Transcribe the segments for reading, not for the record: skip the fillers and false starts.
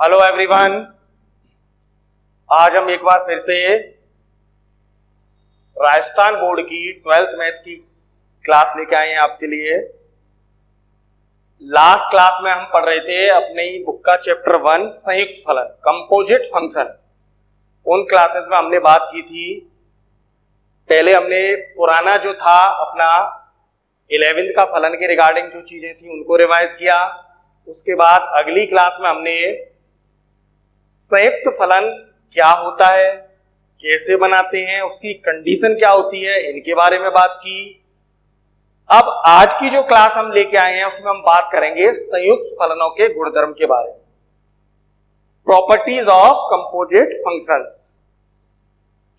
Hello everyone, आज हम एक बार फिर से राजस्थान बोर्ड की 12th मैथ की क्लास लेके आए हैं आपके लिए। लास्ट क्लास में हम पढ़ रहे थे अपने ही बुक का चैप्टर 1 संयुक्त फलन कंपोजिट फंक्शन। उन क्लासेस में हमने बात की थी, पहले हमने पुराना जो था अपना 11th का फलन के रिगार्डिंग जो चीजें थी उनको रिवाइज किया। उसके बाद अगली क्लास में हमने संयुक्त फलन क्या होता है, कैसे बनाते हैं, उसकी कंडीशन क्या होती है, इनके बारे में बात की। अब आज की जो क्लास हम लेके आए हैं उसमें हम बात करेंगे संयुक्त फलनों के गुणधर्म के बारे में, प्रॉपर्टीज ऑफ कंपोजिट फंक्शंस।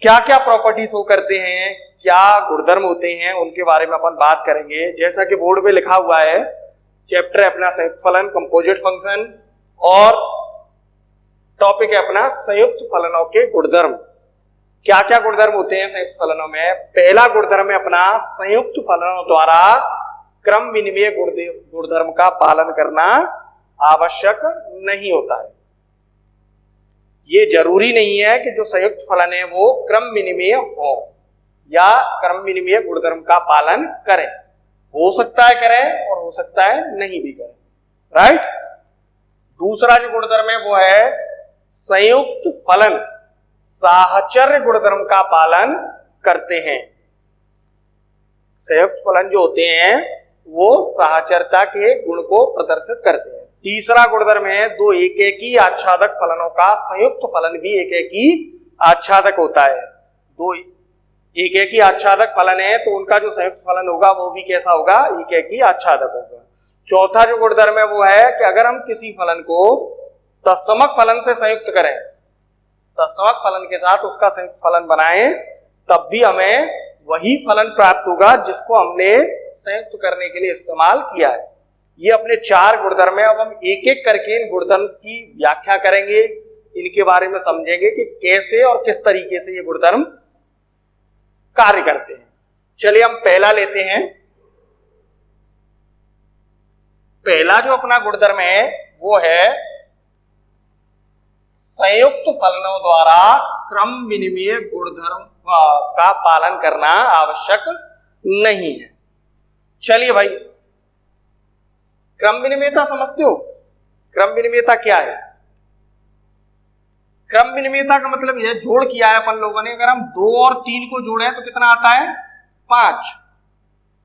क्या क्या प्रॉपर्टीज हो करते हैं, क्या गुणधर्म होते हैं, उनके बारे में अपन बात करेंगे। जैसा कि बोर्ड पे लिखा हुआ है, चैप्टर है अपना संयुक्त फलन कंपोजिट फंक्शन और टॉपिक है अपना संयुक्त फलनों के गुणधर्म। क्या क्या गुणधर्म होते हैं संयुक्त फलनों में? पहला गुणधर्म है अपना संयुक्त फलनों द्वारा क्रम विनिमय गुणधर्म का पालन करना आवश्यक नहीं होता है। ये जरूरी नहीं है कि जो संयुक्त फलन है वो क्रम विनिमय हो या क्रम विनिमय गुणधर्म का पालन करें। हो सकता है करें और हो सकता है नहीं भी करें, राइट। दूसरा जो गुणधर्म है वो है संयुक्त फलन साहचर्य गुणधर्म का पालन करते हैं। संयुक्त फलन जो होते हैं वो साहचर्यता के गुण को प्रदर्शित करते हैं। तीसरा गुणधर्म है दो एकेकी आच्छादक फलनों का संयुक्त फलन भी एकेकी आच्छादक होता है। दो एकेकी आच्छादक फलन है तो उनका जो संयुक्त फलन होगा वो भी कैसा होगा? एकेकी आच्छादक होगा। चौथा जो गुणधर्म है वो है कि अगर हम किसी फलन को तत्समक फलन से संयुक्त करें, तत्समक फलन के साथ उसका संयुक्त फलन बनाएं, तब भी हमें वही फलन प्राप्त होगा जिसको हमने संयुक्त करने के लिए इस्तेमाल किया है। ये अपने 4 गुणधर्म है। अब हम एक एक करके इन गुणधर्म की व्याख्या करेंगे, इनके बारे में समझेंगे कि कैसे और किस तरीके से ये गुणधर्म कार्य करते हैं। चलिए हम पहला लेते हैं। पहला जो अपना गुणधर्म है वो है संयुक्त फलनों द्वारा क्रम विनिमय गुणधर्म का पालन करना आवश्यक नहीं है। चलिए भाई, क्रम विनिमयता समझते हो? क्रम विनिमयता क्या है? क्रम विनिमयता का मतलब यह जोड़ किया है अपन लोगों ने। अगर हम 2 और 3 को जोड़े तो कितना आता है? 5।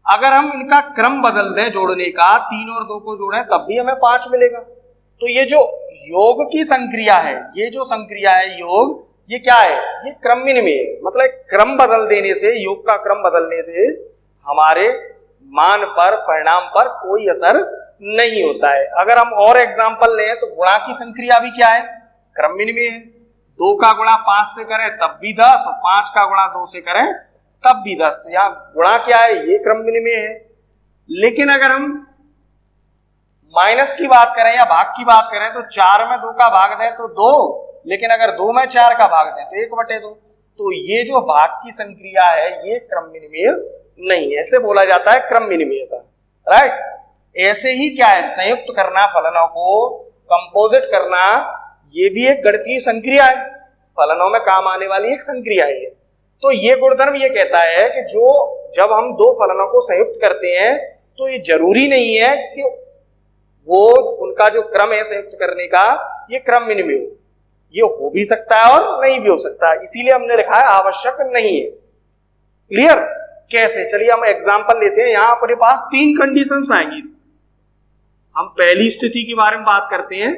अगर हम इनका क्रम बदल दें जोड़ने का, 3 और 2 को जोड़ें तब भी हमें 5 मिलेगा। तो ये जो योग की संक्रिया है, ये जो संक्रिया है योग, ये क्या है? ये क्रम विनिमय, मतलब क्रम बदल देने से, योग का क्रम बदलने से हमारे मान पर, परिणाम पर कोई असर नहीं होता है। अगर हम और एग्जांपल लें तो गुणा की संक्रिया भी क्या है? क्रम विनिमय है। 2 का गुणा 5 से करें तब भी 10 और 5 का गुणा 2 से करें तब भी 10। तो यहाँ गुणा क्या है? ये क्रम विनिमय है। लेकिन अगर हम माइनस की बात करें या भाग की बात करें तो 4 में 2 का भाग दें तो 2, लेकिन अगर 2 में 4 का भाग दें तो 1/2। तो ये जो भाग की संक्रिया है ये क्रम विनिमय नहीं है, ऐसे बोला जाता है क्रम विनिमयता, राइट। ऐसे ही क्या है? संयुक्त करना फलनों को, कंपोजिट करना, ये भी एक गणितीय संक्रिया है, फलनों में काम आने वाली एक संक्रिया है ये। तो ये गुणधर्म ये कहता है कि जब हम 2 फलनों को संयुक्त करते हैं तो ये जरूरी नहीं है कि वो उनका जो क्रम है संयुक्त करने का ये क्रम विनिमय हो। ये हो भी सकता है और नहीं भी हो सकता है, इसीलिए हमने लिखा है आवश्यक नहीं है। क्लियर? कैसे? चलिए हम एग्जांपल लेते हैं। यहां अपने पास 3 कंडीशंस आएंगी। हम पहली स्थिति के बारे में बात करते हैं।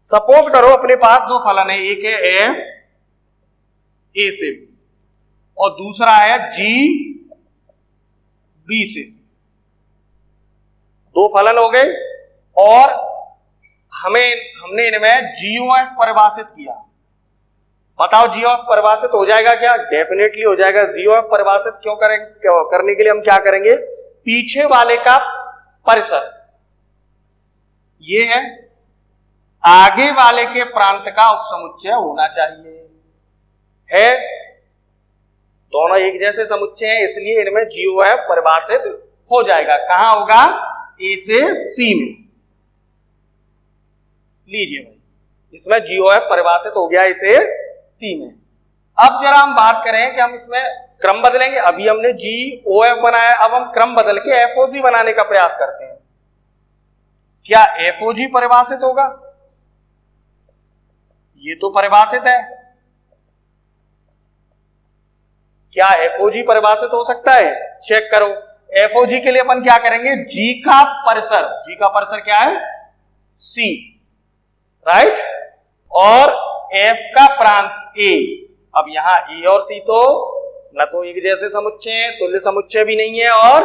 सपोज करो अपने पास 2 फलन है, एक है ए से बी और दूसरा है जी बी से। 2 फलन हो गए और हमने इनमें जीओएफ परिभाषित किया। बताओ जीओएफ परिभाषित हो जाएगा क्या? डेफिनेटली हो जाएगा। जीओएफ परिभाषित क्यों करने के लिए हम क्या करेंगे? पीछे वाले का परिसर ये है, आगे वाले के प्रांत का उपसमुच्चय होना चाहिए। है दोनों एक जैसे समुच्चय हैं, इसलिए इनमें जीओएफ परिभाषित हो जाएगा। कहां होगा? ए से सी में। लीजिए भाई, इसमें GOF परिभाषित हो गया इसे C में। अब जरा हम बात करें कि हम इसमें क्रम बदलेंगे। अभी हमने GOF बनाया, अब हम क्रम बदल के FOG बनाने का प्रयास करते हैं। क्या FOG परिभाषित होगा? ये तो परिभाषित है। क्या FOG परिभाषित हो सकता है? चेक करो। FOG के लिए अपन क्या करेंगे? G का परिसर क्या है? C, राइट, और F का प्रांत A। अब यहां A और C तो न तो एक जैसे समुच्चय है, तुल्य समुच्चय भी नहीं है, और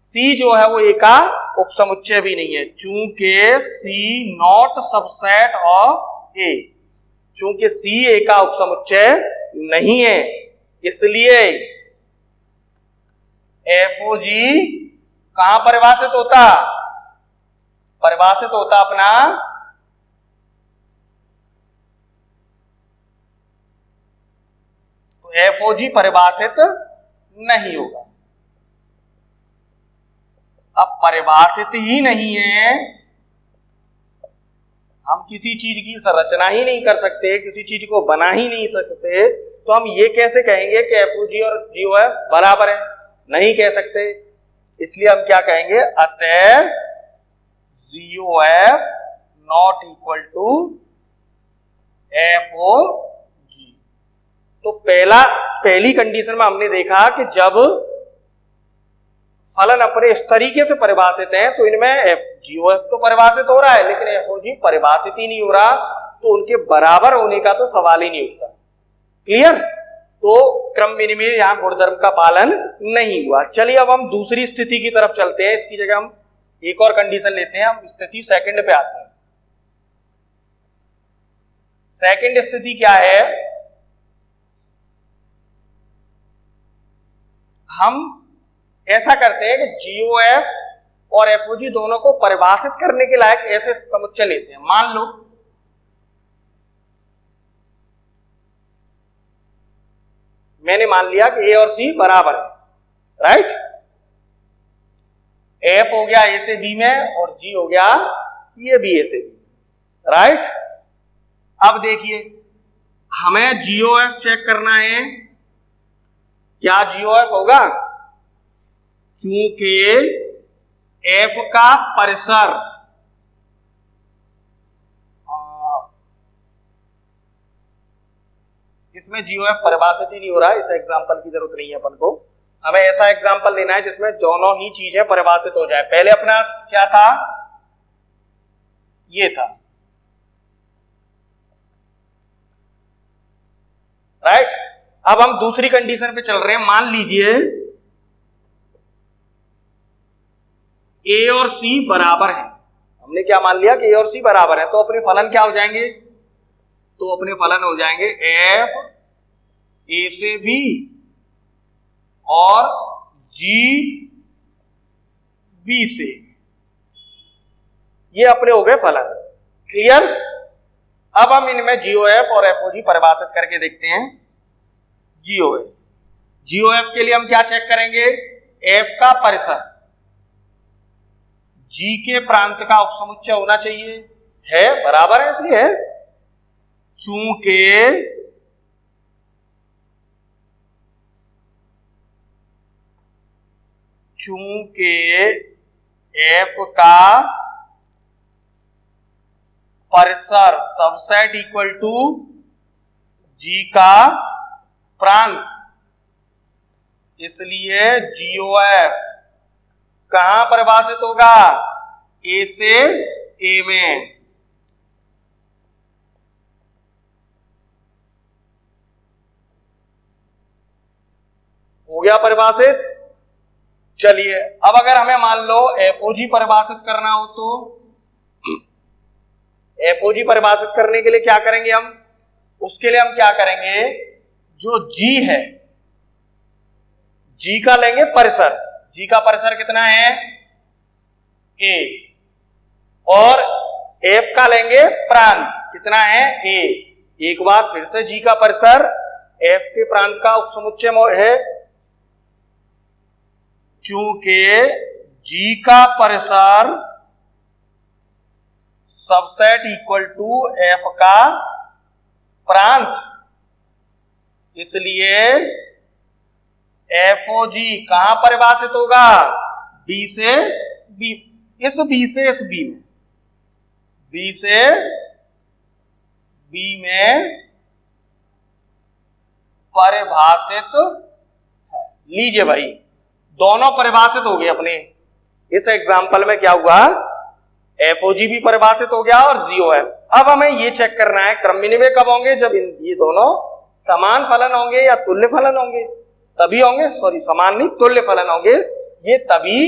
C जो है वो A का उपसमुच्चय भी नहीं है, चूंकि C not subset of A। चूंकि C A का उपसमुच्चय नहीं है, इसलिए FOG कहां परिभाषित होता? परिभाषित होता अपना FOG परिभाषित नहीं होगा। अब परिभाषित ही नहीं है, हम किसी चीज की संरचना ही नहीं कर सकते, किसी चीज को बना ही नहीं सकते, तो हम ये कैसे कहेंगे कि FOG और GOF बराबर है? नहीं कह सकते। इसलिए हम क्या कहेंगे? अतः GOF not equal to FOG। तो पहली कंडीशन में हमने देखा कि जब फलन अपने इस तरीके से परिभाषित है तो इनमें GOF तो परिभाषित हो रहा है, लेकिन FOG परिभाषित ही नहीं हो रहा, तो उनके बराबर होने का तो सवाल ही नहीं उठता। क्लियर? तो क्रम विनिमय यहां गुणधर्म का पालन नहीं हुआ। चलिए अब हम दूसरी स्थिति की तरफ चलते हैं। इसकी जगह हम एक और कंडीशन लेते हैं। हम स्थिति सेकंड पे आते हैं। सेकंड स्थिति क्या है? हम ऐसा करते हैं कि GOF और FOG दोनों को परिभाषित करने के लायक ऐसे समुच्चय लेते हैं। मान लो मैंने मान लिया कि A और C बराबर है, राइट। F हो गया A से B में और G हो गया ये भी A से B, राइट। अब देखिए हमें GOF चेक करना है। क्या GOF होगा? चूंकि F का परिसर इसमें GOF परिभाषित ही नहीं हो रहा है, इस एग्जांपल की जरूरत नहीं है अपन को। हमें ऐसा एग्जांपल लेना है जिसमें दोनों ही चीजें परिभाषित हो जाए। पहले अपना क्या था? ये था, राइट। अब हम दूसरी कंडीशन पे चल रहे हैं। मान लीजिए A और C बराबर है। हमने क्या मान लिया कि A और C बराबर है, तो अपने फलन क्या हो जाएंगे? तो अपने फलन हो जाएंगे F A से B और G B से। ये अपने हो गए फलन। क्लियर? अब हम इनमें GOF और FOG परिभाषित करके देखते हैं। GOF के लिए हम क्या चेक करेंगे? F का परिसर G के प्रांत का उपसमुच्चय होना चाहिए, है, बराबर है, इसलिए है। चूंकि F का परिसर सबसेट इक्वल टू G का प्रांत, इसलिए GOF कहां परिभाषित होगा? A से A में। हो गया परिभाषित। चलिए अब अगर हमें मान लो FOG परिभाषित करना हो तो FOG परिभाषित करने के लिए क्या करेंगे हम? उसके लिए हम क्या करेंगे? जो G है, G का लेंगे परिसर। G का परिसर कितना है? A। और F का लेंगे प्रांत, कितना है? A। एक बार फिर से G का परिसर F के प्रांत का उपसमुच्चय है। चूंकि G का परिसर सबसेट इक्वल टू एफ का प्रांत, इसलिए एफओजी कहां परिभाषित होगा, बी से बी, इस बी से इस बी में, बी से बी में परिभाषित है। लीजिए भाई, दोनों परिभाषित हो गए अपने। इस एग्जाम्पल में क्या हुआ, एफओजी भी परिभाषित हो गया और जीओएफ। अब हमें ये चेक करना है क्रम विनिमय कब होंगे, जब ये दोनों समान फलन होंगे या तुल्य फलन होंगे, तभी होंगे, सॉरी समान नहीं तुल्य फलन होंगे, ये तभी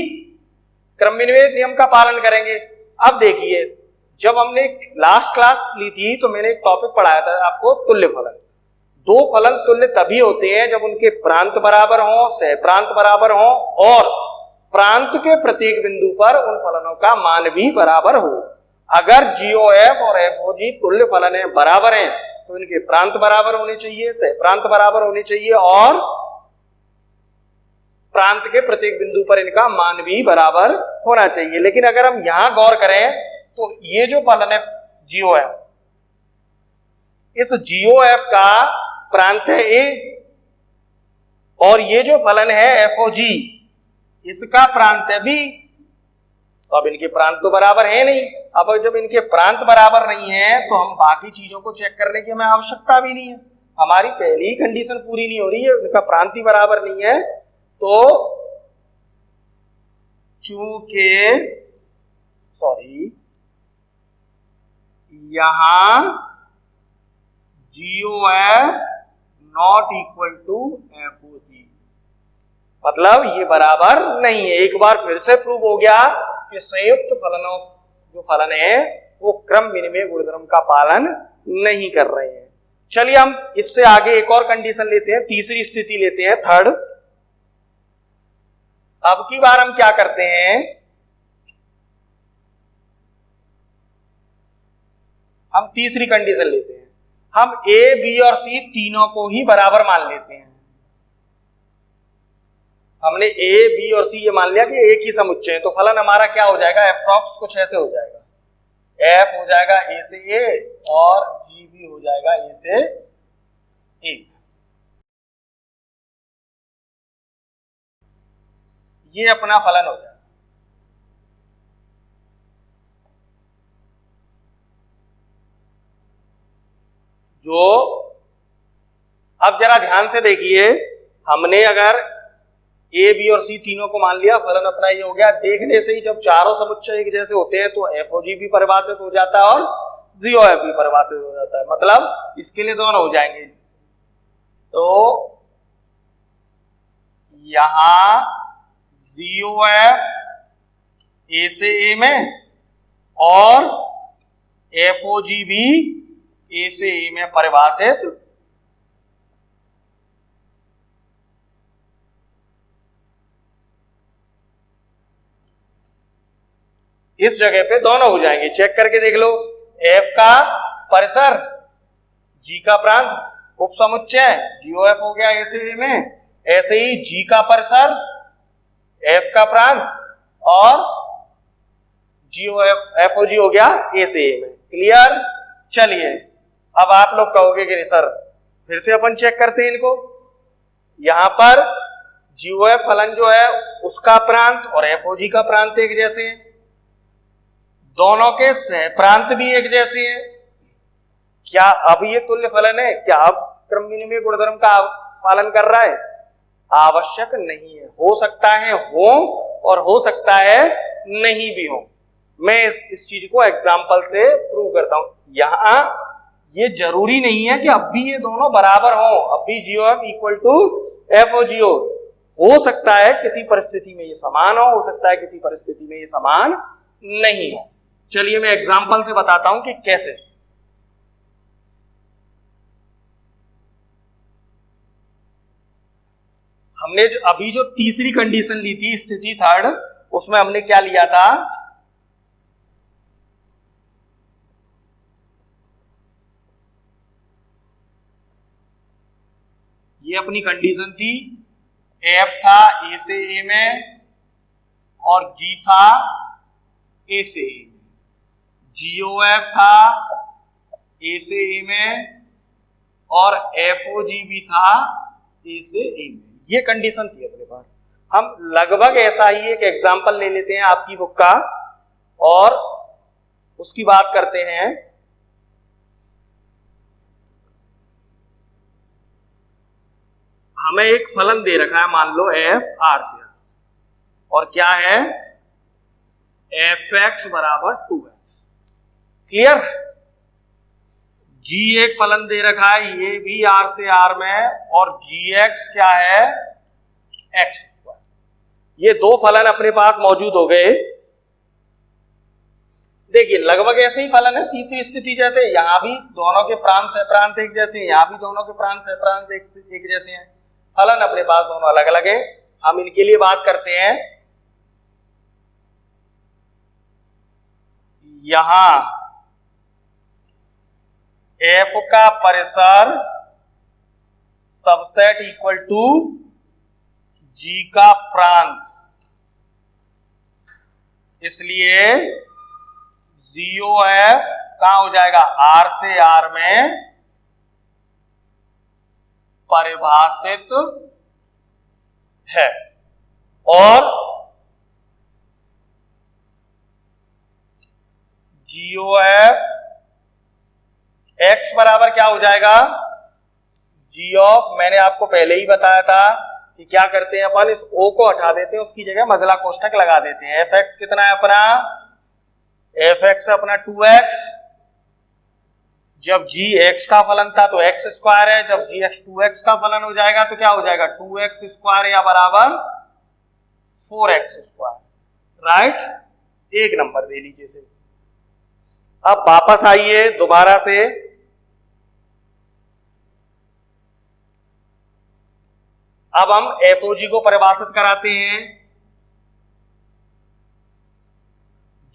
क्रम विनिमय नियम का पालन करेंगे। अब देखिए, जब हमने लास्ट क्लास ली थी तो मैंने एक टॉपिक पढ़ाया था आपको, तुल्य फलन। दो फलन तुल्य तभी होते हैं जब उनके प्रांत बराबर हों, सह प्रांत बराबर हों और प्रांत के प्रत्येक बिंदु पर उन फलनों का मान भी बराबर हो। अगर जीओएफ और एफओजी तुल्य फलन है, बराबर हैं, तो इनके प्रांत बराबर होने चाहिए, सह प्रांत बराबर होने चाहिए और प्रांत के प्रत्येक बिंदु पर इनका मान भी बराबर होना चाहिए। लेकिन अगर हम यहां गौर करें तो ये जो फलन है जीओएफ, इस जीओएफ का प्रांत है ए और ये जो फलन है एफओजी, इसका प्रांत है बी। तो अब इनके प्रांत तो बराबर है नहीं। अब जब इनके प्रांत बराबर नहीं है तो हम बाकी चीजों को चेक करने की हमें आवश्यकता भी नहीं है, हमारी पहली ही कंडीशन पूरी नहीं हो रही है, इनका प्रांत ही बराबर नहीं है। तो चूंकि यहां जीओएफ नॉट इक्वल टू एफओजी, मतलब ये बराबर नहीं है। एक बार फिर से प्रूव हो गया कि संयुक्त फलनों जो फलन है वो क्रम विनिमय गुणधर्म का पालन नहीं कर रहे हैं। चलिए हम इससे आगे एक और कंडीशन लेते हैं, तीसरी स्थिति लेते हैं, थर्ड। अब की बार हम क्या करते हैं, हम तीसरी कंडीशन लेते हैं। हम ए बी और सी तीनों को ही बराबर मान लेते हैं। हमने ए बी और सी ये मान लिया कि एक ही समुच्चय है, तो फलन हमारा क्या हो जाएगा, एप्रॉक्स कुछ ऐसे हो जाएगा, एफ हो जाएगा ए से ए और जी भी हो जाएगा ए से ए। ये अपना फलन हो जाएगा। जो अब जरा ध्यान से देखिए, हमने अगर ए बी और सी तीनों को मान लिया, फलन अपना ये हो गया। देखने से ही जब चारों समुच्चय एक जैसे होते हैं तो एफओजी भी परिभाषित हो जाता है और जीओएफ भी परिभाषित हो जाता है, मतलब इसके लिए दोनों हो जाएंगे। तो यहां जीओएफ ए से ए में और एफओजी भी ए से ए में परिभाषित। इस जगह पे दोनों हो जाएंगे, चेक करके देख लो। एफ का परिसर, जी का प्रांत, उप समुच्चय जीओएफ हो गया ए से ए में, ऐसे ही जी का परिसर, एफ का प्रांत और जीओएफ एफओजी हो गया ए से ए में। क्लियर? चलिए अब आप लोग कहोगे कि सर फिर से अपन चेक करते हैं इनको। यहां पर जीओएफ फलन जो है उसका प्रांत और एफओजी का प्रांत एक जैसे हैं, दोनों के सह प्रांत भी एक जैसे हैं। क्या अब ये तुल्य फलन है? क्या अब क्रम विनिमय गुणधर्म का पालन कर रहा है? आवश्यक नहीं है, हो सकता है हो और हो सकता है नहीं भी हो। मैं इस चीज को एग्जाम्पल से प्रूव करता हूं। यहां ये जरूरी नहीं है कि अब भी ये दोनों बराबर हो, अब भी जीओएफ इक्वल टू एफओजी हो सकता है किसी परिस्थिति में ये समान हो सकता है किसी परिस्थिति में ये समान नहीं हो। चलिए मैं एग्जाम्पल से बताता हूं कि कैसे। हमने अभी जो तीसरी कंडीशन ली थी, स्थिति थर्ड, उसमें हमने क्या लिया था, ये अपनी कंडीशन थी, एफ था ए से ए में और जी था ए से ए में। GOF था ए से ए में और FOG भी था ए से ए में, ये कंडीशन थी अपने पास। हम लगभग ऐसा ही एक एग्जांपल ले लेते हैं आपकी बुक का और उसकी बात करते हैं। हमें एक फलन दे रखा है, मान लो FR से, और क्या है fx बराबर 2x। क्लियर? g एक फलन दे रखा है, ये भी R से R में, और gx क्या है x स्क्वायर। ये दो फलन अपने पास मौजूद हो गए। देखिए लगभग ऐसे ही फलन है तीसरी स्थिति जैसे, यहां भी दोनों के प्रांत सहप्रांत एक जैसे हैं, यहां भी दोनों के प्रांत सहप्रांत एक जैसे हैं, फलन अपने पास दोनों अलग अलग है। हम इनके लिए बात करते हैं। यहां f का परिसर सबसेट इक्वल टू g का प्रांत, इसलिए GOF कहां हो जाएगा R से R में परिभाषित है। और GOF x बराबर क्या हो जाएगा G ऑफ, मैंने आपको पहले ही बताया था कि क्या करते हैं अपन, इस O को हटा देते हैं, उसकी जगह मझला कोष्ठक लगा देते हैं। fx कितना है अपना, fx अपना 2x, जब g x का फलन था तो x स्क्वायर है, जब g x 2x का फलन हो जाएगा तो क्या हो जाएगा 2x स्क्वायर या बराबर 4x स्क्वायर। राइट, एक नंबर दे लीजिए से। अब वापस आइए दोबारा से, अब हम FOG को परिभाषित कराते हैं।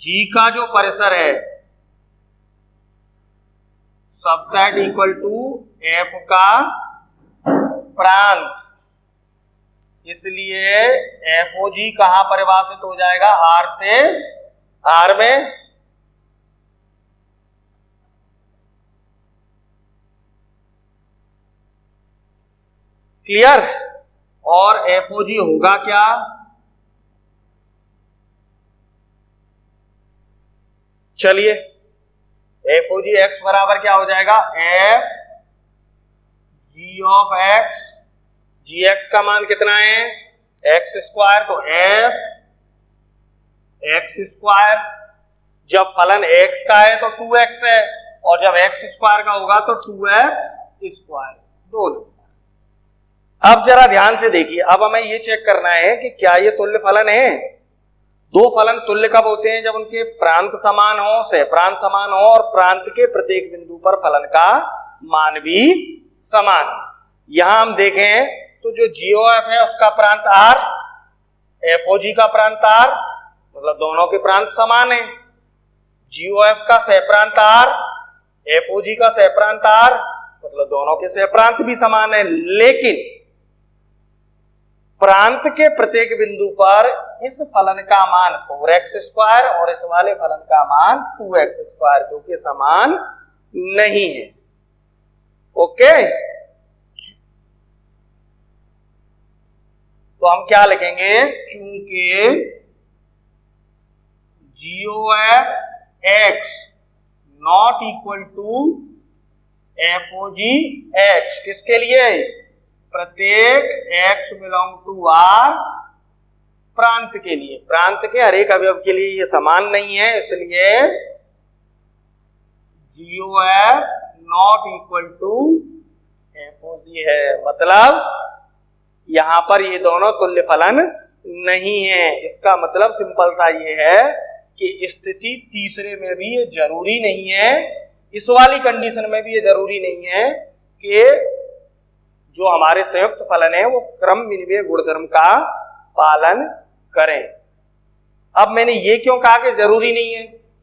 G का जो परिसर है सबसेट इक्वल टू F का प्रांत, इसलिए FOG कहां परिभाषित हो जाएगा R से R में। क्लियर? और FOG होगा क्या, चलिए FOG x बराबर क्या हो जाएगा f g of x, gx का मान कितना है x स्क्वायर, तो f x स्क्वायर, जब फलन x का है तो 2x है, और जब x स्क्वायर का होगा तो 2x स्क्वायर, दोनों। अब जरा ध्यान से देखिए, अब हमें ये चेक करना है कि क्या ये तुल्य फलन है। दो फलन तुल्य कब होते हैं, जब उनके प्रांत समान हो, सहप्रांत समान हो, और प्रांत के प्रत्येक बिंदु पर फलन का मान भी समान हो। यहां हम देखें तो जो GOF है उसका प्रांत R, FOG का प्रांत R, मतलब दोनों के प्रांत समान है। GOF का सहप्रांत R, FOG का सहप्रांत R, मतलब दोनों के सहप्रांत भी समान है, लेकिन प्रांत के प्रत्येक बिंदु पर इस फलन का मान 4x स्क्वायर और इस वाले फलन का मान 2x स्क्वायर, जो कि समान नहीं है। ओके, तो हम क्या लिखेंगे, क्योंकि GOF x not equal to FOG x, किसके लिए, प्रत्येक x बिलोंग टू R प्रांत के लिए, प्रांत के हर एक अवयव के लिए ये समान नहीं है, इसलिए GOF not equal to FOG है। मतलब यहां पर ये दोनों तुल्य फलन नहीं है। इसका मतलब सिंपल सा ये है कि स्थिति तीसरे में भी ये जरूरी नहीं है, इस वाली कंडीशन में भी ये जरूरी नहीं है कि जो हमारे संयुक्त फलन है वो क्रम विनिमय गुणधर्म का पालन करें। अब मैंने ये क्यों कहा कि जरूरी नहीं है,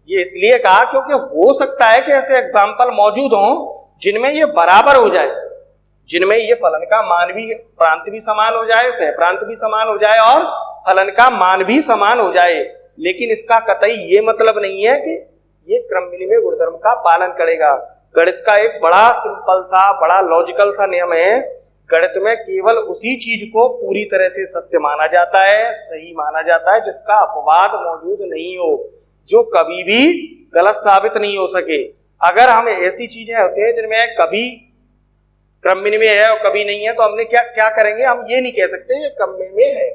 ये इसलिए कहा क्योंकि हो सकता है कि ऐसे एग्जाम्पल मौजूद हों जिनमें ये बराबर हो जाए, जिनमें ये फलन का मान भी, प्रांत भी समान हो जाए, सहप्रांत भी समान हो जाए और फलन का मान भी समान हो जाए। लेकिन इसका कतई ये मतलब नहीं है कि ये क्रम विनिमय गुणधर्म का पालन करेगा। गणित का एक बड़ा सिंपल सा, बड़ा लॉजिकल सा नियम है, गणित में केवल उसी चीज को पूरी तरह से सत्य माना जाता है, सही माना जाता है, जिसका अपवाद मौजूद नहीं हो, जो कभी भी गलत साबित नहीं हो सके। अगर हम ऐसी चीजें होती हैं जिनमें कभी क्रम विनिमय है और कभी नहीं है, तो हमने क्या करेंगे, हम ये नहीं कह सकते ये क्रम विनिमय है।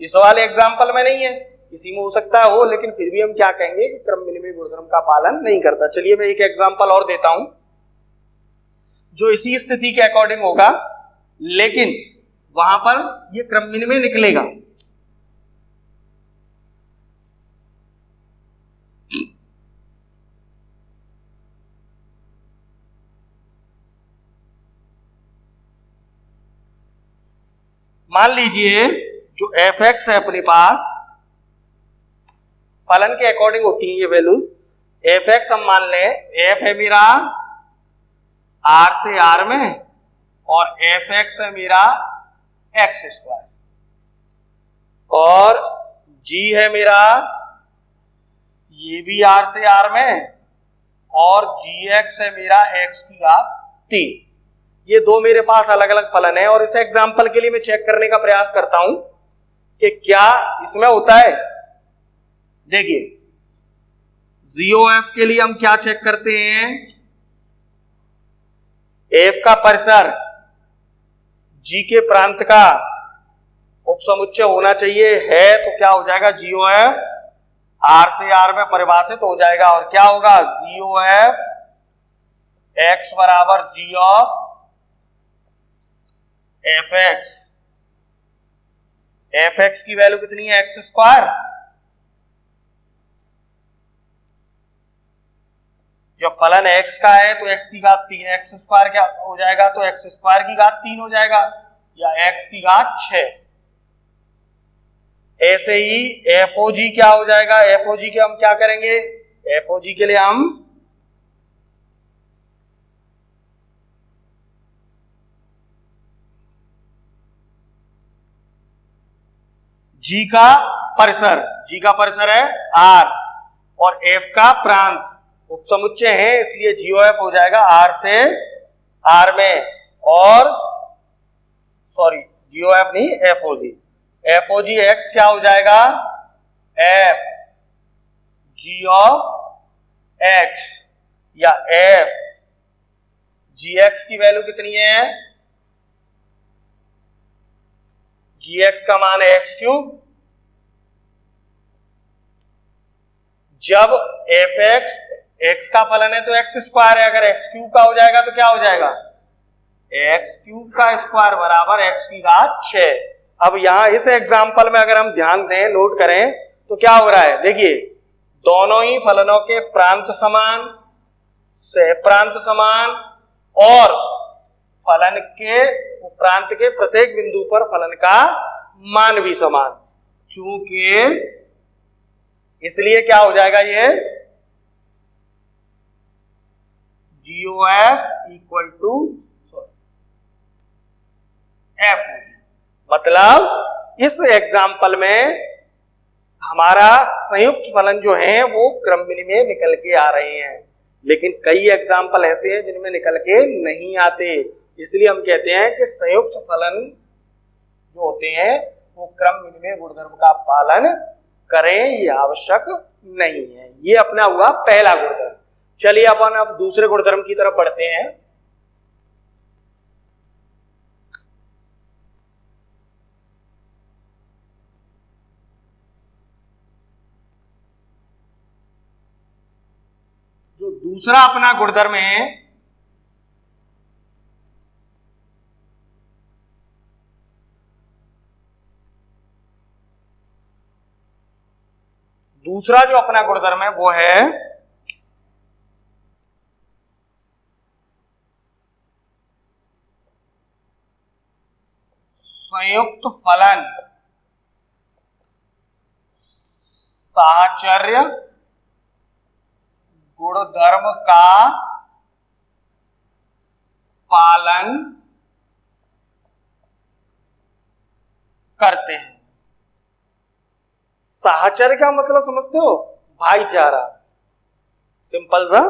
इस वाले एग्जाम्पल में नहीं है, किसी में हो सकता है हो, लेकिन फिर भी हम क्या कहेंगे कि क्रम विनिमय गुणधर्म का पालन नहीं करता। चलिए मैं एक एग्जाम्पल और देता हूं जो इसी स्थिति के अकॉर्डिंग होगा, लेकिन वहां पर ये क्रम विनिमय निकलेगा। मान लीजिए जो एफ एक्स है अपने पास, फलन के अकॉर्डिंग होती है ये वैल्यू। एफ एक्स हम मान लें, एफ है मेरा आर से आर में और एफ एक्स है मेरा एक्स स्क्वायर, और जी है मेरा ये भी आर से आर में और जी एक्स है मेरा एक्स की घात 3। ये दो मेरे पास अलग अलग फलन है, और इस एग्जाम्पल के लिए मैं चेक करने का प्रयास करता हूं कि क्या इसमें होता है। देखिए जीओएफ के लिए हम क्या चेक करते हैं, एफ का परिसर जी के प्रांत का उपसमुच्चय होना चाहिए, है तो क्या हो जाएगा, जीओएफ आर से आर में परिभाषित हो जाएगा, और क्या होगा, जीओएफ एक्स बराबर G of F X. F X की वैल्यू कितनी है, एक्स स्क्वायर। जब फलन एक्स का है तो एक्स की घात 3, एक्स स्क्वायर क्या हो जाएगा, तो एक्स स्क्वायर की घात 3 हो जाएगा, या एक्स की घात 6। ऐसे ही एफओजी क्या हो जाएगा, एफओजी के हम क्या करेंगे, एफओजी के लिए हम जी का परिसर है आर, और एफ का प्रांत उपसमुच्चय है, इसलिए जीओएफ हो जाएगा आर से आर में, और सॉरी जीओएफ नहीं एफओजी, एफओजी एक्स क्या हो जाएगा, एफ जी ऑफ एक्स, या एफ जी एक्स की वैल्यू कितनी है, जी एक्स का मान है एक्स क्यूब। जब एफ एक्स एक्स का फलन है तो एक्स स्क्वायर है, अगर एक्स क्यूब का हो जाएगा तो क्या हो जाएगा, एक्स क्यूब का स्क्वायर बराबर एक्स की घात 6। अब यहां इस एग्जाम्पल में अगर हम ध्यान दें, नोट करें, तो क्या हो रहा है, देखिए दोनों ही फलनों के प्रांत समान, सह प्रांत समान, और फलन के प्रांत के प्रत्येक बिंदु पर फलन का मान भी समान, क्योंकि इसलिए क्या हो जाएगा, ये जीओएफ इक्वल टू एफ। मतलब इस एग्जाम्पल में हमारा संयुक्त फलन जो है वो क्रम विनिमय निकल के आ रहे हैं, लेकिन कई एग्जाम्पल ऐसे हैं जिनमें निकल के नहीं आते, इसलिए हम कहते हैं कि संयुक्त फलन जो होते हैं वो क्रम विनिमय गुणधर्म का पालन करें, ये आवश्यक नहीं है। ये अपना हुआ पहला गुणधर्म। चलिए अपन अब दूसरे गुणधर्म की तरफ बढ़ते हैं। जो दूसरा अपना गुणधर्म है दूसरा जो अपना गुणधर्म है वो है संयुक्त फलन साहचर्य गुणधर्म का पालन करते हैं। साहचर्य का मतलब समझते हो, भाईचारा। सिंपल सा,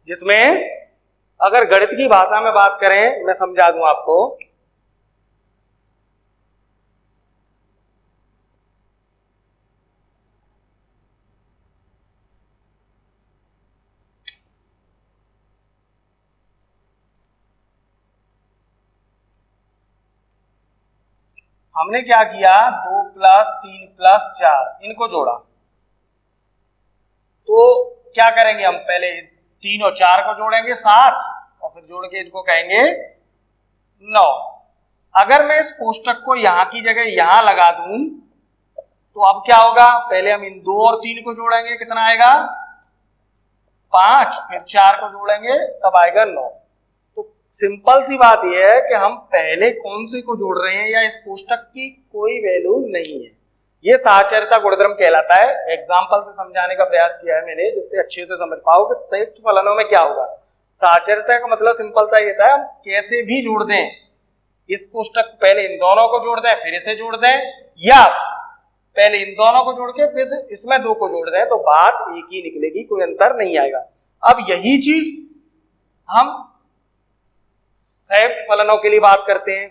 जिसमें अगर गणित की भाषा में बात करें, मैं समझा दूं आपको, हमने क्या किया, 2 + 3 + 4 इनको जोड़ा। तो क्या करेंगे हम, पहले 3 और 4 को जोड़ेंगे 7 और फिर जोड़ के इनको कहेंगे 9। अगर मैं इस कोष्टक को यहां की जगह यहां लगा दूं तो अब क्या होगा, पहले हम इन 2 और 3 को जोड़ेंगे, कितना आएगा 5, फिर 4 को जोड़ेंगे तब आएगा 9। तो सिंपल सी बात यह है कि हम पहले कौन से को जोड़ रहे हैं या इस कोष्टक की कोई वैल्यू नहीं है। ये साहचर्यता गुणधर्म कहलाता है। एग्जाम्पल से समझाने का प्रयास किया है मैंने, जिससे अच्छे से समझ पाओ कि संयुक्त फलनों में क्या होगा। साहचर्यता का मतलब सिंपल सा ये था, हम कैसे भी जोड़ दें, इस कोष्टक पहले इन दोनों को जोड़ दें फिर इसे जोड़ दें, या पहले इन दोनों को जोड़ के फिर इसमें 2 को जोड़ दें, तो बात एक ही निकलेगी, कोई अंतर नहीं आएगा। अब यही चीज हम संयुक्त फलनों के लिए बात करते हैं।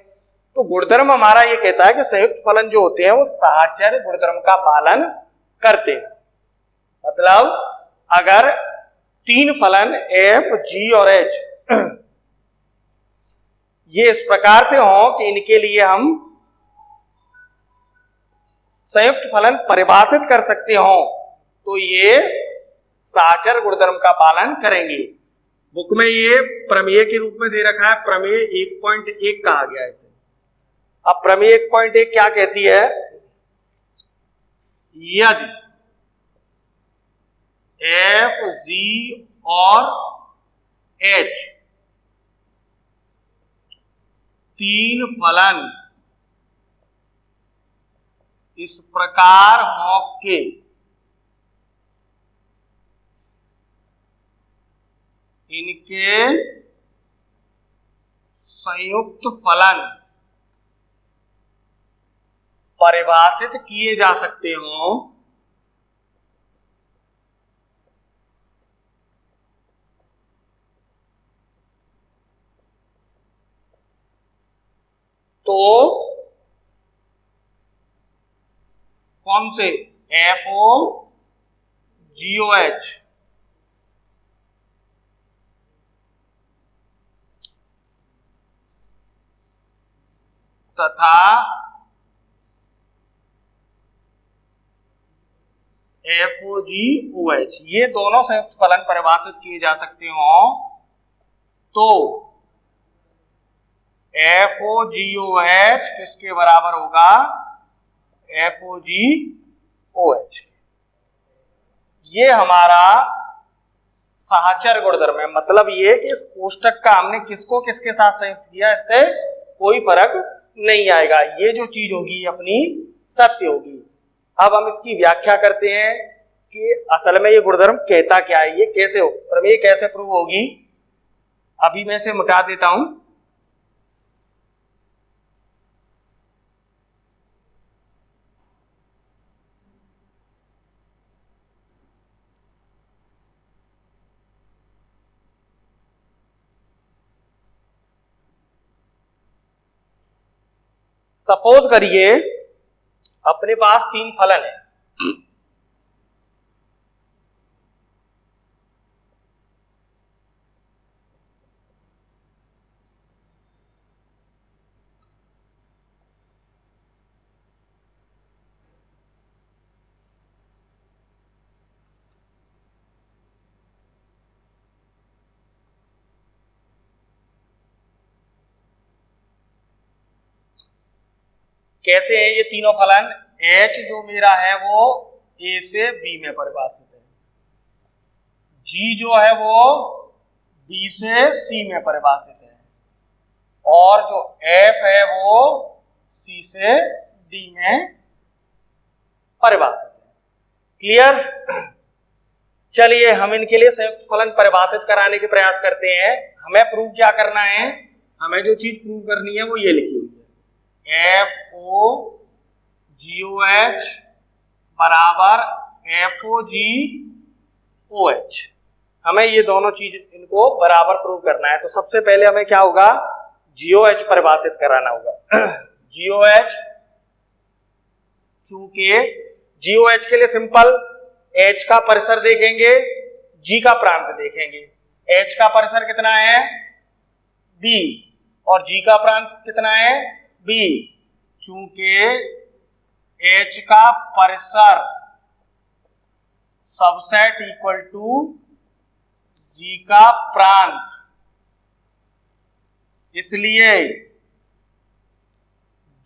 तो गुणधर्म हमारा ये कहता है कि संयुक्त फलन जो होते हैं वो साहचर्य गुणधर्म का पालन करते हैं। मतलब अगर 3 फलन f, g और h ये इस प्रकार से हो कि इनके लिए हम संयुक्त फलन परिभाषित कर सकते हो, तो ये साहचर्य गुणधर्म का पालन करेंगे। बुक में ये प्रमेय के रूप में दे रखा है, प्रमेय 1.1 कहा गया है इसे। अब प्रमेय 1.1 क्या कहती है, यदि f, g और h 3 फलन इस प्रकार हो के इनके संयुक्त फलन परिभाषित किए जा सकते हो, तो कौन से, FO, GOH तथा FOGOH ये दोनों संयुक्त फलन परिभाषित किए जा सकते हो, तो FOGOH किसके बराबर होगा, FOGOH। ये हमारा साहचर्य गुणधर्म है। मतलब ये कि इस कोष्टक का हमने किसको किसके साथ संयुक्त किया, इससे कोई फर्क नहीं आएगा, ये जो चीज होगी अपनी सत्य होगी। अब हम इसकी व्याख्या करते हैं कि असल में ये गुणधर्म कहता क्या है, ये कैसे हो, प्रमेय कैसे प्रूव होगी। अभी मैं इसे मिटा देता हूं। सपोज करिए अपने पास 3 फलन है, कैसे है ये तीनों फलन, H जो मेरा है वो A से B में परिभाषित है, G जो है वो B से C में परिभाषित है, और जो F है वो C से D में परिभाषित है। क्लियर। चलिए हम इनके लिए संयुक्त फलन परिभाषित कराने के प्रयास करते हैं। हमें प्रूव क्या करना है, हमें जो चीज प्रूव करनी है वो ये लिखी हुई है, FOGOH बराबर FOGOH। हमें ये दोनों चीज इनको बराबर प्रूव करना है। तो सबसे पहले हमें क्या होगा, GOH परिभाषित कराना होगा। GOH, चूंकि GOH के लिए सिंपल H का परिसर देखेंगे, G का प्रांत देखेंगे। H का परिसर कितना है B और G का प्रांत कितना है B। चूंकि H का परिसर सबसेट इक्वल टू G का प्रांत, इसलिए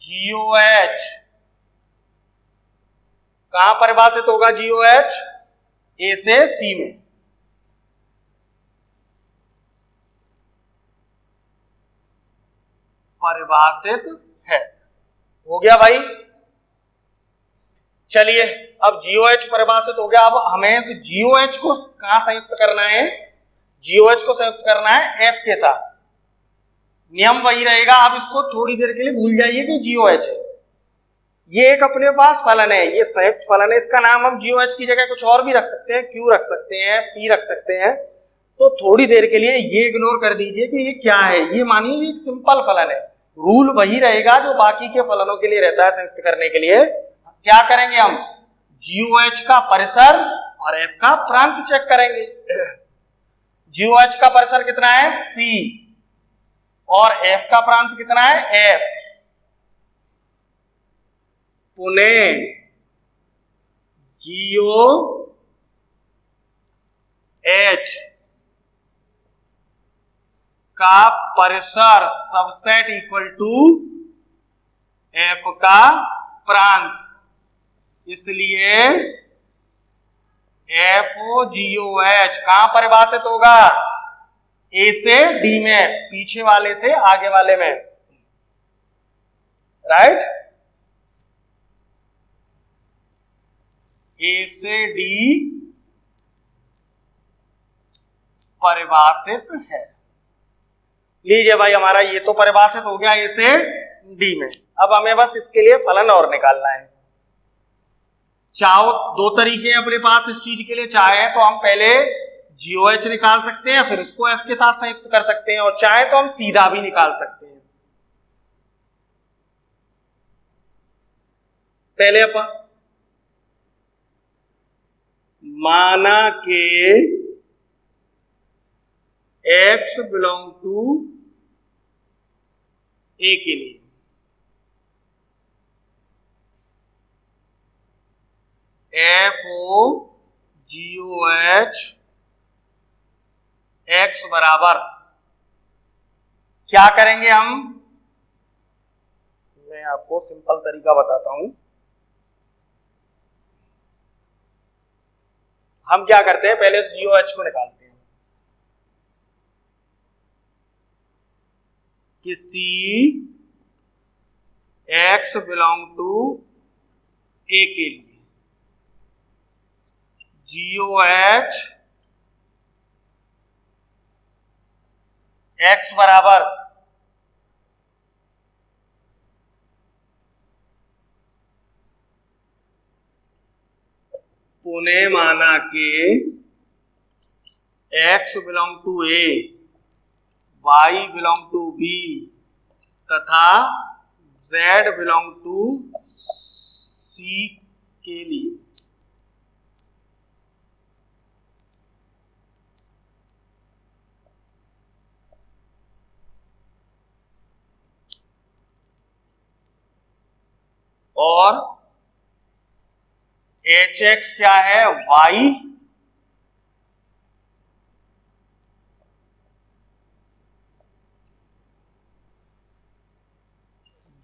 GOH कहां परिभाषित होगा, GOH A से C में। परिभाषित है, हो गया भाई। चलिए अब GOH परिभाषित हो गया। अब हमें इस GOH को कहां संयुक्त करना है, GOH को संयुक्त करना है F के साथ। नियम वही रहेगा, आप इसको थोड़ी देर के लिए भूल जाइए कि GOH है। ये एक अपने पास फलन है, ये संयुक्त फलन है, इसका नाम हम GOH की जगह कुछ और भी रख सकते हैं, Q रख सकते हैं, P रख सकते हैं। तो थोड़ी देर के लिए ये इग्नोर कर दीजिए कि ये क्या है। ये मानिए एक सिंपल फलन है, रूल वही रहेगा जो बाकी के फलनों के लिए रहता है संयुक्त करने के लिए। क्या करेंगे हम, GOH का परिसर और F का प्रांत चेक करेंगे। GOH का परिसर कितना है C और F का प्रांत कितना है F। पुनः GOH का परिसर सबसेट इक्वल टू F का प्रांत, इसलिए FOGOH कहां परिभाषित होगा, A से D में, पीछे वाले से आगे वाले में, राइट। A से D परिभाषित है। लीजिए भाई, हमारा ये तो परिभाषित हो गया A से D में। अब हमें बस इसके लिए फलन और निकालना है। चाहो दो तरीके हैं अपने पास इस चीज के लिए, चाहे तो हम पहले GOH निकाल सकते हैं, फिर उसको F के साथ संयुक्त कर सकते हैं, और चाहे तो हम सीधा भी निकाल सकते हैं। पहले अपन माना के X बिलोंग टू A के लिए FOGOH X बराबर क्या करेंगे हम, मैं आपको सिंपल तरीका बताता हूं। हम क्या करते हैं, पहले GOH को निकालते हैं। किसी X बिलोंग टू A के लिए GOH X बराबर पुनः माना कि X belong to A, Y belong to B तथा Z बिलोंग टू C के लिए और HX क्या है Y,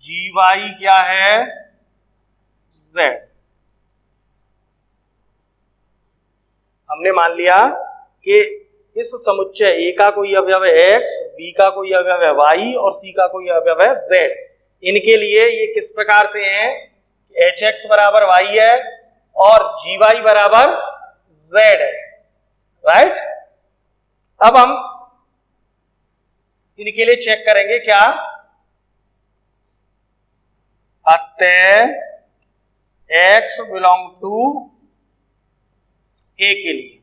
GY क्या है Z। हमने मान लिया कि इस समुच्चय A का कोई अवयव है X, B का कोई अवयव है Y और C का कोई अवयव है Z। इनके लिए ये किस प्रकार से हैं, HX बराबर Y है और GY बराबर Z है, राइट। अब हम इनके लिए चेक करेंगे क्या, अतः X बिलोंग टू A के लिए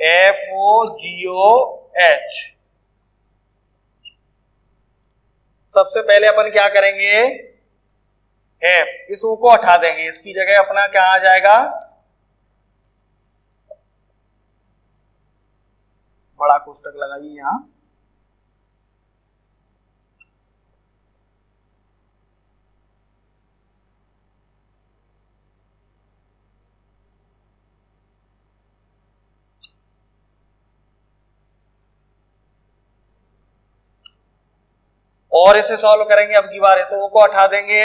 FOGOH। सबसे पहले अपन क्या करेंगे, F, इस O को हटा देंगे, इसकी जगह अपना क्या आ जाएगा, बड़ा कोष्टक लगाइए यहां, और इसे सॉल्व करेंगे। अब की बार इस O को हटा देंगे,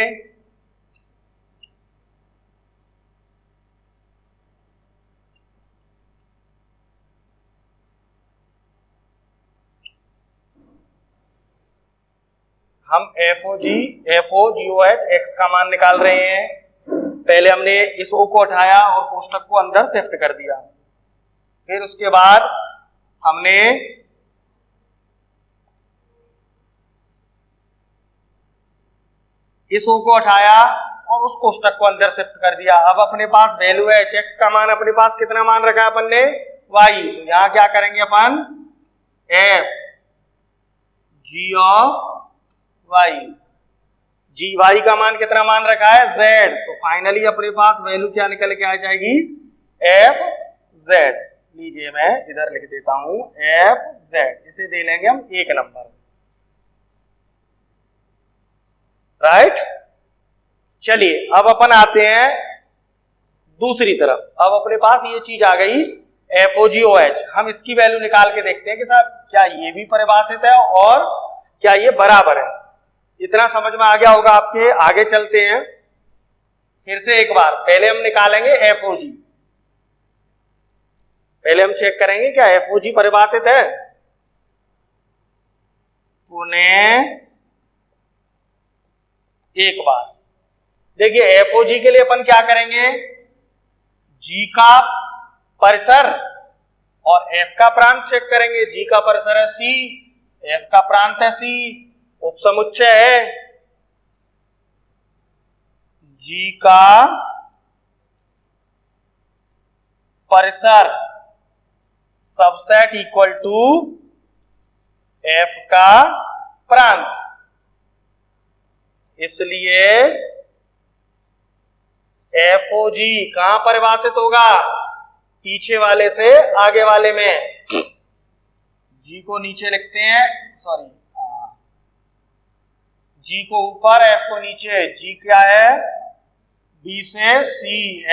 हम FOGOH X का मान निकाल रहे हैं। पहले हमने इस O को हटाया और कोष्टक को अंदर शिफ्ट कर दिया, फिर उसके बाद हमने इस O को हटाया और उस कोष्टक को अंदर शिफ्ट कर दिया। अब अपने पास वैल्यू है X का मान, अपने पास कितना मान रखा है अपन ने, Y। तो यहां क्या करेंगे अपन, FGY, GY का मान कितना मान रखा है, Z। तो फाइनली अपने पास वैल्यू क्या निकल के आ जाएगी, FZ। लीजिए मैं इधर लिख देता हूं FZ, इसे दे लेंगे हम 1 नंबर, राइट। चलिए अब अपन आते हैं दूसरी तरफ। अब अपने पास ये चीज आ गई FOGOH, हम इसकी वैल्यू निकाल के देखते हैं कि साहब क्या ये भी परिभाषित है और क्या ये बराबर है। इतना समझ में आ गया होगा आपके। आगे चलते हैं फिर से एक बार, पहले हम निकालेंगे FOG, पहले हम चेक करेंगे क्या FOG परिभाषित है। पुनः एक बार देखिए, FOG के लिए अपन क्या करेंगे, G का परिसर और F का प्रांत चेक करेंगे। G का परिसर है C, F का प्रांत है C, उपसमुच्चय है G का परिसर सबसेट इक्वल टू F का प्रांत। इसलिए FOG कहां परिभाषित होगा, पीछे वाले से आगे वाले में। G को नीचे लिखते हैं, सॉरी, G को ऊपर F को नीचे। G क्या है, B से C,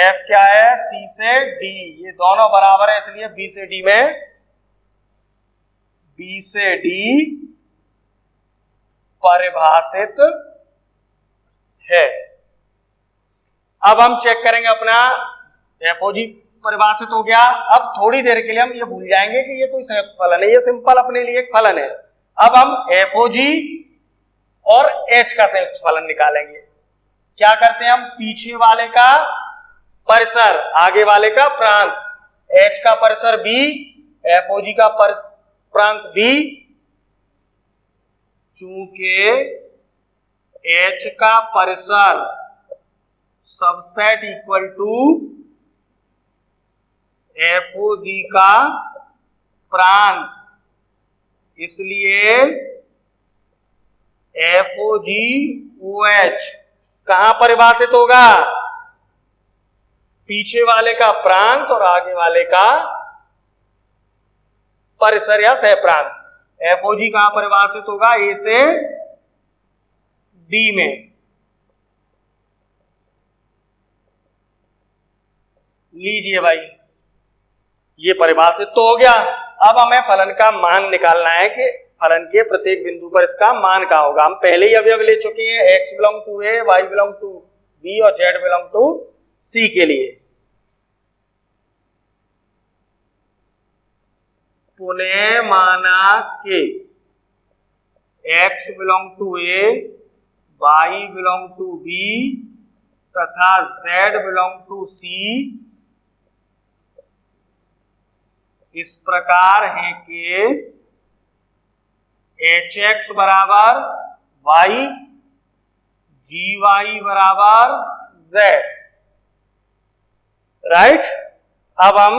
F क्या है, C से D, ये दोनों बराबर है, इसलिए B से D में, B से D परिभाषित है। अब हम चेक करेंगे अपना FOG परिभाषित हो गया। अब थोड़ी देर के लिए हम ये भूल जाएंगे कि ये कोई संयुक्त फलन है, ये सिंपल अपने लिए एक फलन है। अब हम FOG और H का संयुक्त फलन निकालेंगे। क्या करते हैं हम, पीछे वाले का परिसर, आगे वाले का प्रांत। H का परिसर B, FOG का प्रांत B। चूंकि H का परिसर सबसेट इक्वल टू FOG का प्रांत, इसलिए FOGOH कहां परिभाषित होगा, पीछे वाले का प्रांत और आगे वाले का परिसर या सहप्रांत। FOG कहां परिभाषित होगा, A से D में। लीजिए भाई, ये परिभाषित तो हो गया। अब हमें फलन का मान निकालना है कि फलन के प्रत्येक बिंदु पर इसका मान क्या होगा। हम पहले ही अवयव ले चुके हैं, X belong to A, Y belong to B और Z बिलोंग टू C के लिए। पुनः माना कि X belong to A, Y belong to B तथा Z बिलोंग टू C इस प्रकार है कि HX बराबर Y, GY बराबर Z, राइट। अब हम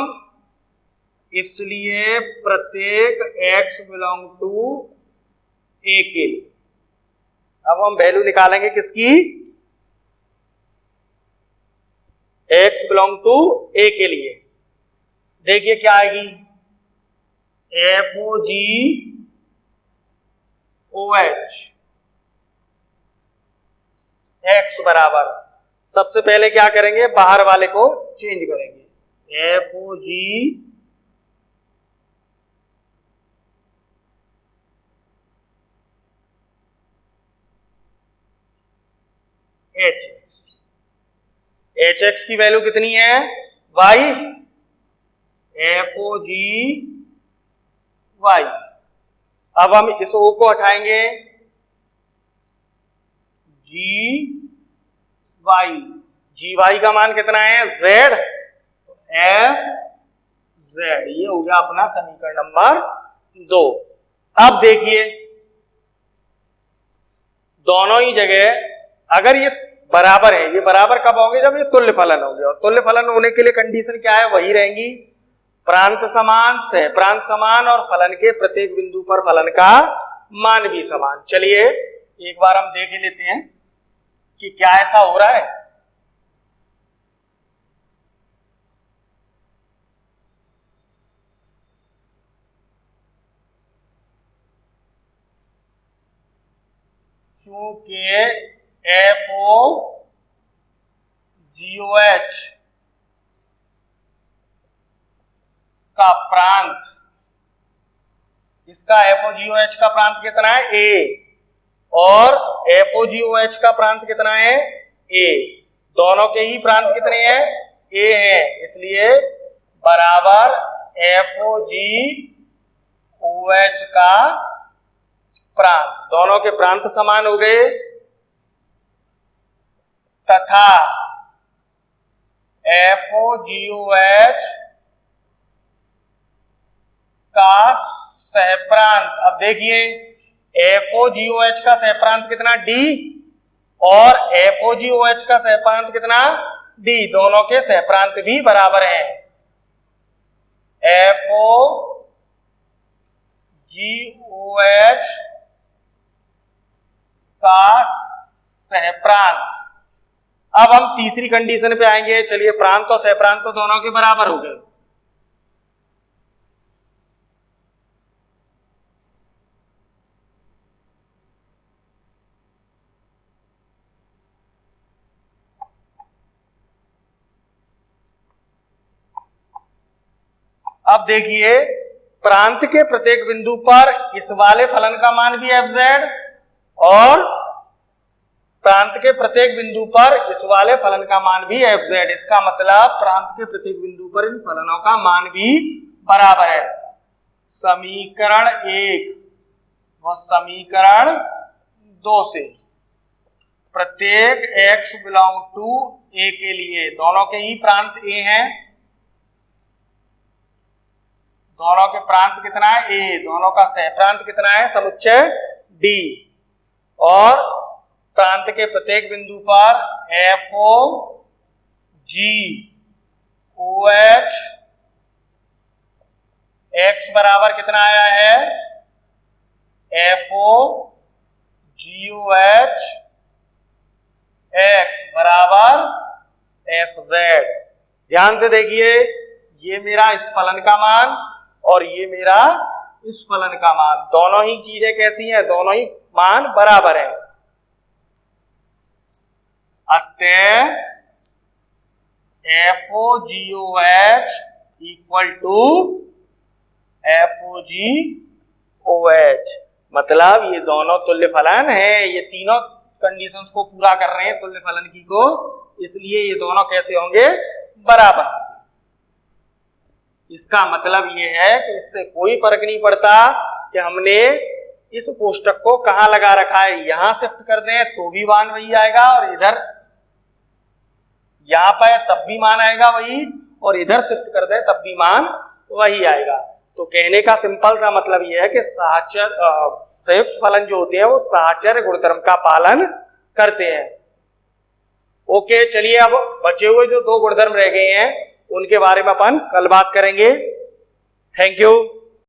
इसलिए प्रत्येक x बिलोंग टू ए के लिए अब हम वैल्यू निकालेंगे किसकी, x बिलोंग टू ए के लिए। देखिए क्या आएगी, FOGOH x बराबर, सबसे पहले क्या करेंगे, बाहर वाले को चेंज करेंगे, FOGH HX की वैल्यू कितनी है, y, FOGY। अब हम इस O को हटाएंगे, GY का मान कितना है, Z, FZ। ये हो गया अपना समीकरण नंबर 2। अब देखिए दोनों ही जगह अगर ये बराबर है, ये बराबर कब होंगे, जब ये तुल्य फलन होंगे, और तुल्य फलन होने के लिए कंडीशन क्या है, वही रहेंगी, प्रांत समान, सह प्रांत समान और फलन के प्रत्येक बिंदु पर फलन का मान भी समान। चलिए एक बार हम देख लेते हैं कि क्या ऐसा हो रहा है। चूंकि FOGOH का प्रांत, इसका FOGOH का प्रांत कितना है, A, और FOGOH का प्रांत कितना है, A, दोनों के ही प्रांत कितने हैं, A हैं, इसलिए बराबर FOGOH का प्रांत, दोनों के प्रांत समान हो गए, तथा FOGOH का सहप्रांत। अब देखिए FOGOH का सहप्रांत कितना, D, और FOGOH का सहप्रांत कितना, D, दोनों के सहप्रांत भी बराबर हैं। FOGOH का सहप्रांत। अब हम तीसरी कंडीशन पे आएंगे। चलिए प्रांत और सहप्रांत तो दोनों के बराबर हो गए, अब देखिए प्रांत के प्रत्येक बिंदु पर इस वाले फलन का मान भी FZ और प्रांत के प्रत्येक बिंदु पर इस वाले फलन का मान भी FZ। इसका मतलब प्रांत के प्रत्येक बिंदु पर इन फलनों का मान भी बराबर है। समीकरण 1 व समीकरण 2 से प्रत्येक x बिलोंग टू A के लिए, दोनों के ही प्रांत A हैं, दोनों के प्रांत कितना है, A, दोनों का सहप्रांत कितना है, समुच्चय D, और प्रांत के प्रत्येक बिंदु पर FOGOH x बराबर कितना आया है, FOGOH x बराबर FZ। ध्यान से देखिए, ये मेरा इस फलन का मान और ये मेरा इस फलन का मान, दोनों ही चीजें कैसी हैं, दोनों ही मान बराबर है। अतः FOGOH इक्वल टू FOGOH, मतलब ये दोनों तुल्य फलन है, ये तीनों कंडीशंस को पूरा कर रहे हैं तुल्य फलन की को, इसलिए ये दोनों कैसे होंगे, बराबर होंगे। इसका मतलब ये है कि इससे कोई फर्क नहीं पड़ता कि हमने इस कोष्टक को कहां लगा रखा है, यहां शिफ्ट कर दें तो भी मान वही आएगा, और इधर यहां पर तब भी मान आएगा वही, और इधर शिफ्ट कर दें तब भी मान वही आएगा। तो कहने का सिंपल सा मतलब यह है कि साहचर्य संयुक्त फलन जो होते हैं वो साहचर्य गुणधर्म का पालन करते हैं। ओके, चलिए अब बचे हुए जो दो गुणधर्म रह गए हैं उनके बारे में अपन कल बात करेंगे। Thank you.